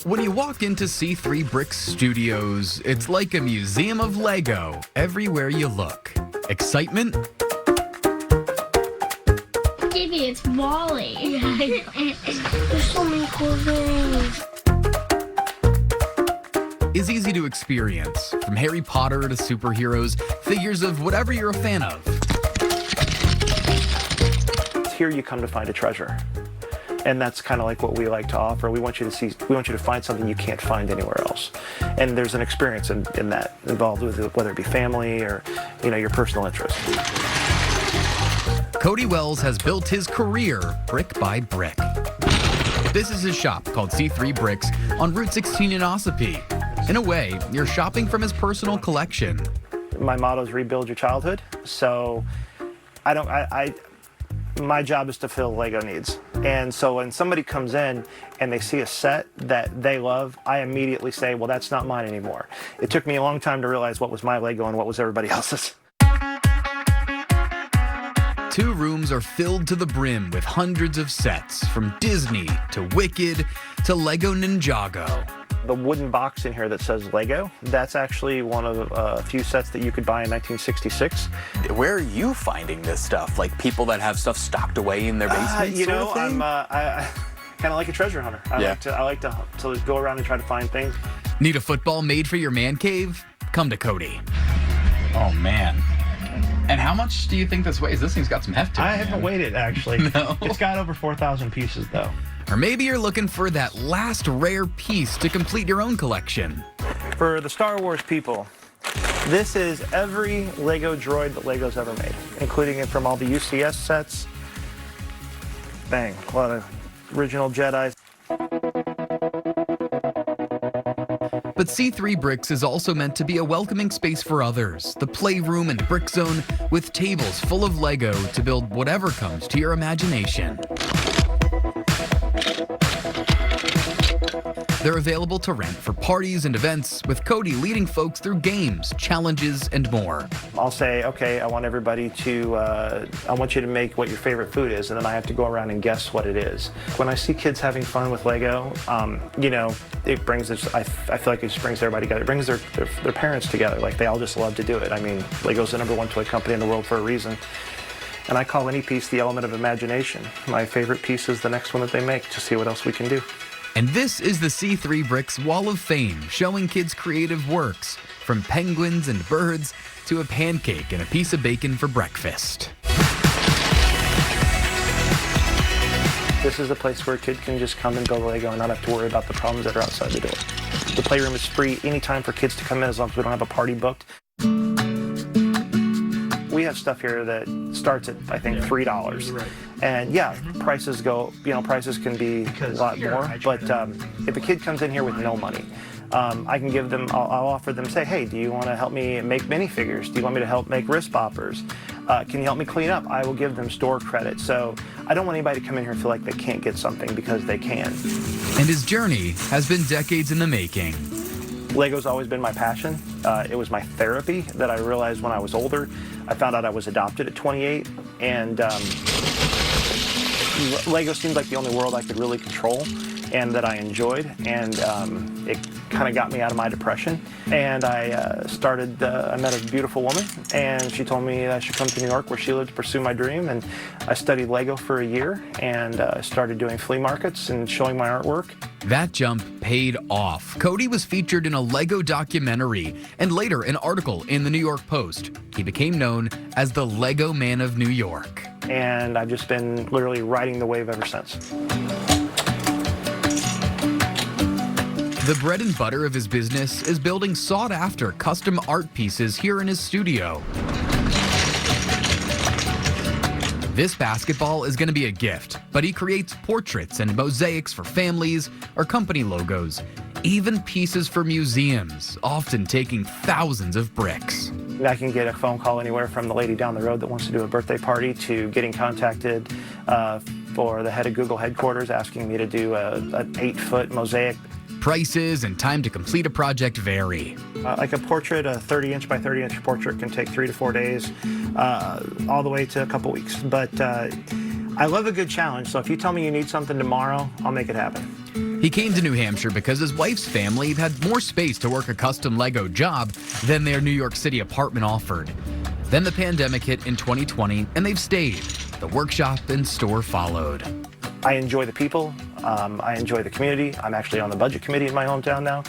When you walk into C3 Bricks Studios, it's like a museum of Lego everywhere you look. Excitement? Davey, it's Wally. There's so many cool things. Is easy to experience, from Harry Potter to superheroes, figures of whatever you're a fan of. Here you come to find a treasure. And that's kind of like what we like to offer. We want you to find something you can't find anywhere else. And there's an experience in that involved with it, whether it be family or, your personal interest. Cody Wells has built his career brick by brick. This is his shop called C3 Bricks on Route 16 in Ossipee. In a way, you're shopping from his personal collection. My motto is rebuild your childhood. So my job is to fill Lego needs. And so when somebody comes in and they see a set that they love, I immediately say, well, that's not mine anymore. It took me a long time to realize what was my Lego and what was everybody else's. 2 rooms are filled to the brim with hundreds of sets, from Disney to Wicked to Lego Ninjago. The wooden box in here that says Lego, that's actually one of a few sets that you could buy in 1966. Where are you finding this stuff? Like people that have stuff stocked away in their basements? I'm kind of like a treasure hunter. I like to go around and try to find things. Need a football made for your man cave? Come to Cody. Oh, man. And how much do you think this weighs? This thing's got some heft to it. I haven't weighed it, actually. No. It's got over 4,000 pieces, though. Or maybe you're looking for that last rare piece to complete your own collection. For the Star Wars people, this is every Lego droid that Lego's ever made, including it from all the UCS sets. Bang, a lot of original Jedis. But C3 Bricks is also meant to be a welcoming space for others, the playroom and brick zone with tables full of Lego to build whatever comes to your imagination. They're available to rent for parties and events, with Cody leading folks through games, challenges, and more. I'll say, okay, I want everybody to, I want you to make what your favorite food is, and then I have to go around and guess what it is. When I see kids having fun with Lego, it brings this, I feel like it just brings everybody together. It brings their parents together. Like, they all just love to do it. I mean, Lego's the #1 toy company in the world for a reason. And I call any piece the element of imagination. My favorite piece is the next one that they make, to see what else we can do. And this is the C3 Bricks Wall of Fame, showing kids' creative works, from penguins and birds to a pancake and a piece of bacon for breakfast. This is a place where a kid can just come and build Lego and not have to worry about the problems that are outside the door. The playroom is free anytime for kids to come in, as long as we don't have a party booked. We have stuff here that starts at, I think, $3. Right. And prices go, prices can be a lot more. But if a kid comes in here with no money, I can give them, I'll offer them, say, hey, do you want to help me make minifigures? Do you want me to help make wrist poppers? Can you help me clean up? I will give them store credit. So I don't want anybody to come in here and feel like they can't get something, because they can. And his journey has been decades in the making. Lego's always been my passion. It was my therapy that I realized when I was older. I found out I was adopted at 28, and Lego seemed like the only world I could really control and that I enjoyed, and it kind of got me out of my depression. And I met a beautiful woman, and she told me I should come to New York where she lived to pursue my dream. And I studied Lego for a year and started doing flea markets and showing my artwork. That jump paid off. Cody was featured in a Lego documentary and later an article in the New York Post. He became known as the Lego Man of New York. And I've just been literally riding the wave ever since. The bread and butter of his business is building sought-after custom art pieces here in his studio. This basketball is going to be a gift, but he creates portraits and mosaics for families or company logos, even pieces for museums, often taking thousands of bricks. I can get a phone call anywhere from the lady down the road that wants to do a birthday party to getting contacted for the head of Google headquarters asking me to do an 8-foot mosaic. Prices and time to complete a project vary. Like a portrait, a 30-inch by 30-inch portrait can take 3 to 4 days, all the way to a couple weeks. But I love a good challenge, so if you tell me you need something tomorrow, I'll make it happen. He came to New Hampshire because his wife's family had more space to work a custom Lego job than their New York City apartment offered. Then the pandemic hit in 2020, and they've stayed. The workshop and store followed. I enjoy the people. I enjoy the community. I'm actually on the budget committee in my hometown now.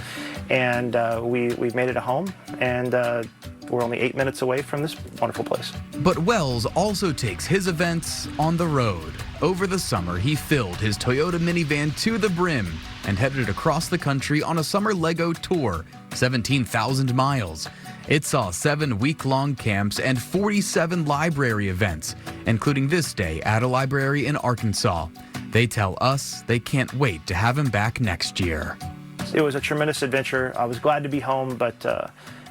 And we've made it a home, and we're only 8 minutes away from this wonderful place. But Wells also takes his events on the road. Over the summer, he filled his Toyota minivan to the brim and headed across the country on a summer Lego tour, 17,000 miles. It saw 7 week-long camps and 47 library events, including this day at a library in Arkansas. They tell us they can't wait to have him back next year. It was a tremendous adventure. I was glad to be home, but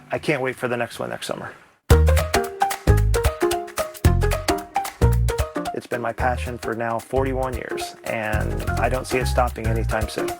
I can't wait for the next one next summer. It's been my passion for now 41 years, and I don't see it stopping anytime soon.